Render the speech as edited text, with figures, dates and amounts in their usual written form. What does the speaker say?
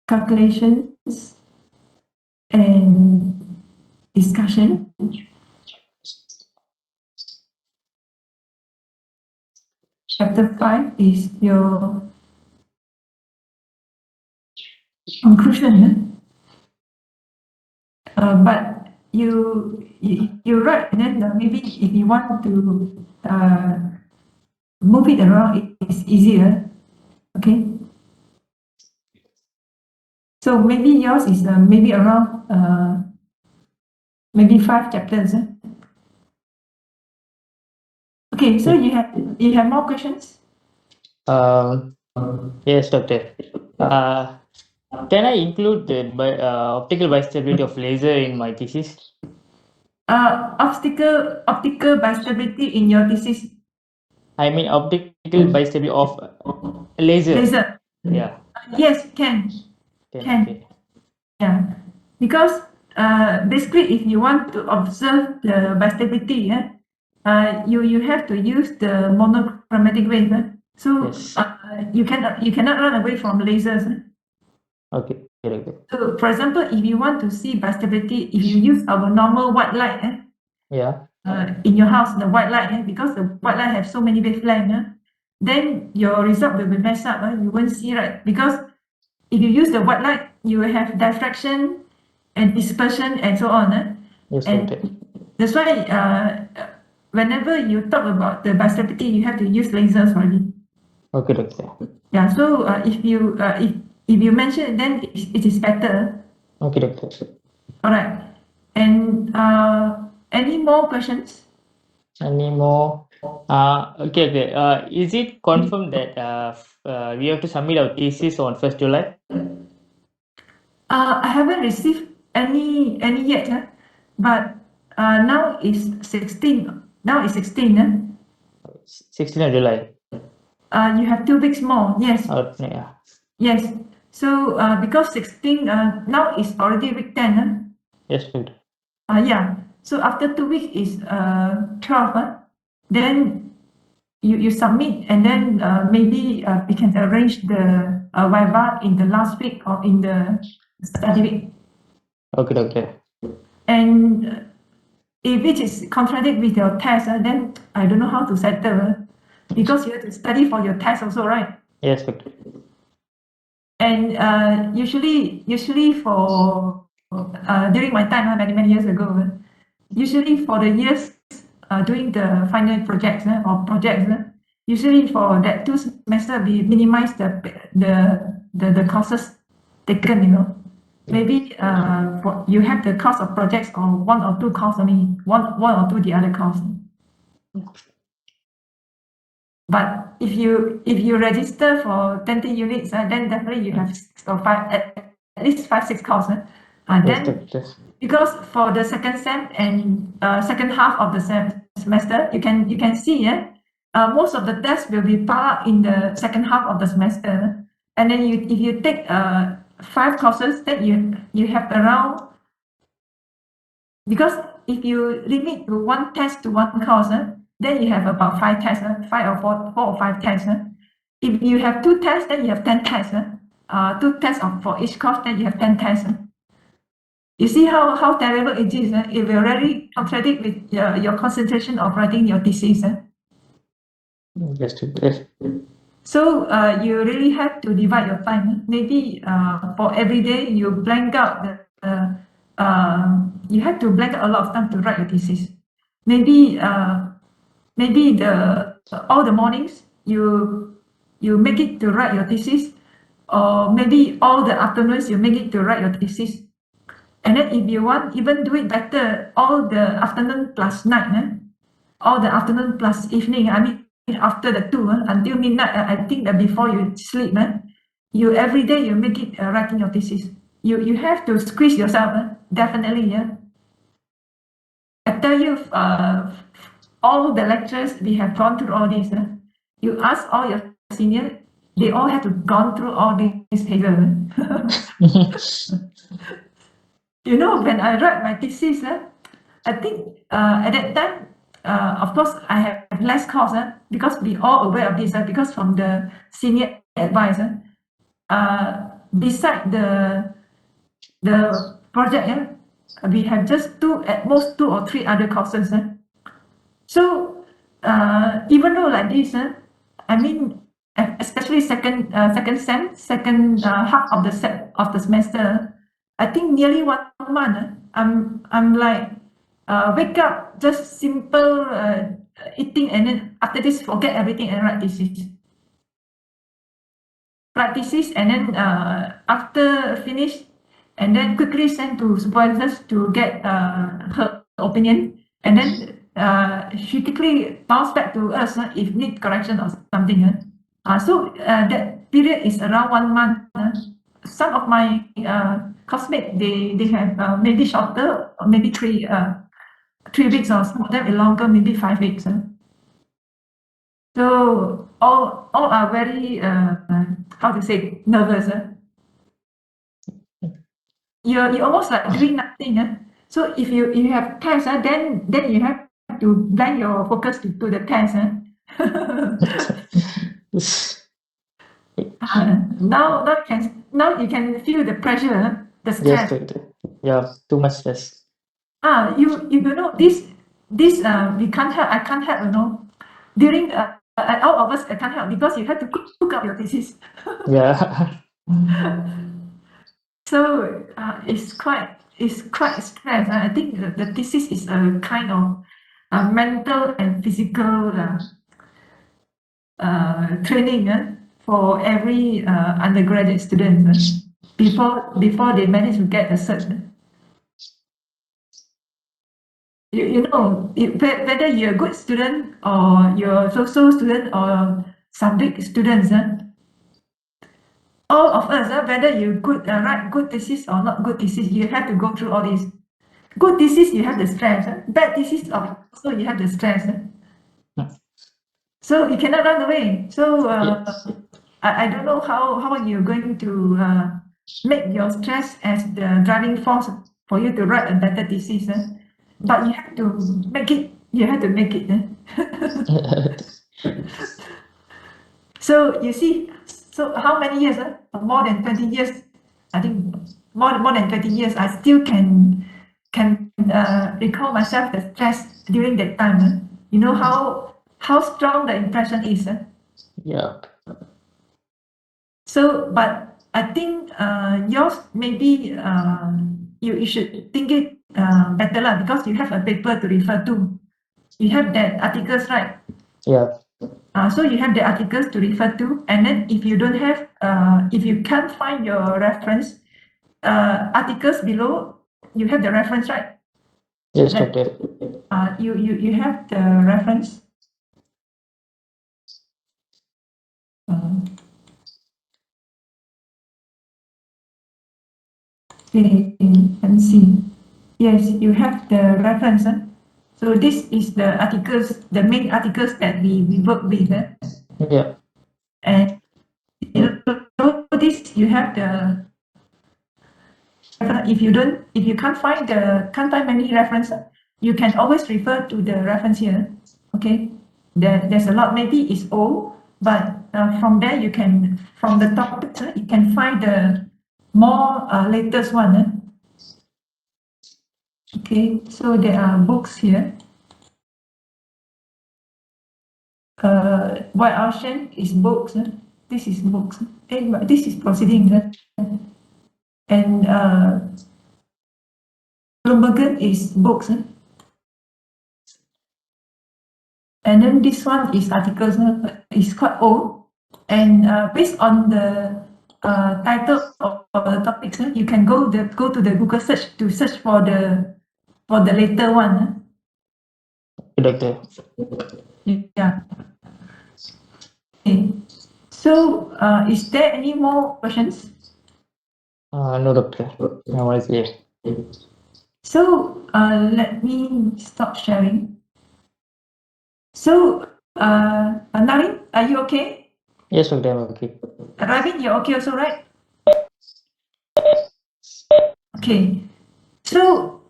calculations and discussion. Chapter 5 is your conclusion. But you write, and then maybe if you want to move it around, it's easier. Okay. So maybe yours is maybe around maybe 5 chapters. Okay, so you have more questions? Yes, doctor. Can I include the optical bistability of laser in my thesis? Optical bistability in your thesis? I mean optical bistability of laser. Laser. Yeah. Yes, can. Okay. Yeah, because basically, if you want to observe the bistability, you have to use the monochromatic wave. So Yes. you cannot run away from lasers. Okay. So, for example, if you want to see bistability, if you use our normal white light, Yeah. in your house, the white light, because the white light have so many wavelengths, then your result will be messed up. You won't see, right? Because if you use the white light, you will have diffraction and dispersion and so on. Yes, and doctor. that's why whenever you talk about the bistability, you have to use lasers already. Okay, doctor. Yeah. So if you mention it, then it is better. Okay, doctor. All right. And any more questions? Any more? Okay. Is it confirmed that we have to submit our thesis on 1st July? I haven't received any yet, but now is 16. Now is 16. 16th of July. You have 2 weeks more. Yes. Yeah. Yes. So because 16 now is already week 10. Yes, doctor. Yeah. So after 2 weeks is 12. Then you submit, and then maybe we can arrange the Viva in the last week or in the study week. Okay, doctor. And if it is contradict with your test, then I don't know how to settle, because you have to study for your test also, right? Yes, doctor. And usually for during my time, many years ago, usually for the years doing the final projects or projects, usually for that 2 semester we minimize the courses taken. Maybe you have the cost of projects on 1 or 2 course only, one or two the other course. But if you register for 20 units, then definitely you have 6 or 5, at least 5, 6 courses. Then because for the second sem and second half of the semester, you can see, most of the tests will be piled in the second half of the semester. And then if you take 5 courses, then you have around, because if you limit to 1 test to 1 course, then you have about 5 tests, 5 or 4 or 5 tests. If you have 2 tests, then you have 10 tests. 2 tests for each course, then you have 10 tests. You see how terrible it is. It will really contradict with your concentration of writing your thesis. Yes. So you really have to divide your time. Maybe for every day you blank out you have to blank out a lot of time to write your thesis. Maybe all the mornings you make it to write your thesis, or maybe all the afternoons you make it to write your thesis. And then if you want, even do it better, all the afternoon plus night, all the afternoon plus evening, I mean after the 2 until midnight, I think that before you sleep, you every day you make it writing your thesis. You have to squeeze yourself, definitely. I tell you, all the lectures we have gone through all this. You ask all your seniors, they all have to gone through all these papers. When I write my thesis, I think at that time of course, I have less cost because we all aware of this because from the senior advisor, beside the project, we have just at most 2 or 3 other courses. So even though like this, I mean, especially second half of the semester, I think nearly 1 month. I'm like wake up, just simple eating, and then after this forget everything and write thesis. Write thesis, and then after finish, and then quickly send to supervisors to get her opinion, and then she quickly bounce back to us if need correction or something. So that period is around 1 month. Some of my classmates, they have maybe shorter, or maybe 3 weeks, or some of them longer, maybe 5 weeks. So all are very how to say, nervous. You're almost like doing nothing. So if you have test, then you have to blend your focus to the test. Now you can feel the pressure, the Yes, stress. yeah, too much stress. You know this we can't help. I can't help. During all of us, I can't help because you have to cook up your thesis. Yeah. So it's quite stress. I think the thesis is a kind of mental and physical training for every undergraduate student before they manage to get a cert. You know, whether you're a good student or you're a so-so student or subject students, all of us, whether you write good thesis or not good thesis, you have to go through all this. Good thesis, you have the stress. Bad thesis, also you have the stress. So you cannot run away. So I don't know how you're going to make your stress as the driving force for you to write a better thesis. But you have to make it. You have to make it. So you see, so how many years? More than 20 years. I think more than 20 years. I still can recall myself the stress during that time. You know how strong the impression is. Yeah. So, but I think yours maybe you should think it better lah, because you have a paper to refer to. You have that articles, right? Yeah. So you have the articles to refer to, and then if you don't have, if you can't find your reference articles below, you have the reference, right? Yes, That, doctor. you have the reference. Okay, let me see. Yes, you have the reference. So this is the articles, the main articles that we work with. Yeah. And below this, you have the, if you can't find many references, you can always refer to the reference here. Okay, there's a lot. Maybe it's old, but from there you can, from the topics, you can find the more latest one. Okay, so there are books here. White Ocean is books. This is books. This is proceedings. And Bloomberg is books. And then this one is articles. It's quite old. And based on the title of the topics, you can go to the Google search to search for the later one. Doctor. Yeah. Okay. So is there any more questions? No, doctor. No, I see. So let me stop sharing. So Naren, are you okay? Yes, doctor, I'm okay. Ravin, you're okay also, right? Okay. So